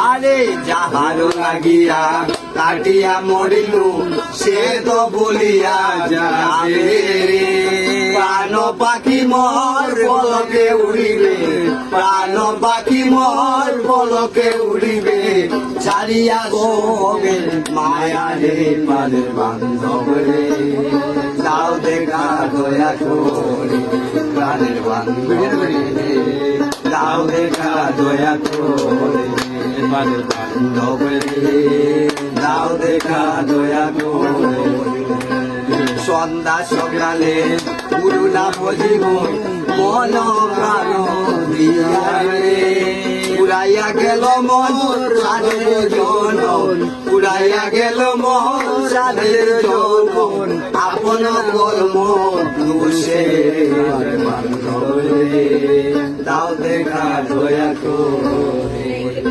আরে যাহার লাগিয়া কাটিয়া মরিল সে তো বলিয়া যাবে রে প্রাণ পাখি মোর পলকে উড়িবে প্রাণ পাখি মোর পলকে উড়িবে ছাড়িয়া গোবে মায়া রে পারে বান্ধব রে দাও দেখা দয়া করে প্রাণের বান্ধব রে দাও দেখা দয়া করে প্রাণের বান্ধব রে দাও দেখা দয়া করে সন্ধ্যা সকালে পুরুনা বজিব মন প্রাণ দিয়া রে উড়াইয়া গেল মন সাধের জনন উড়াইয়া গেল মন সাধের জনন আপন কর্ম দোষে বান্ধব রে দাও দেখা দয়া করে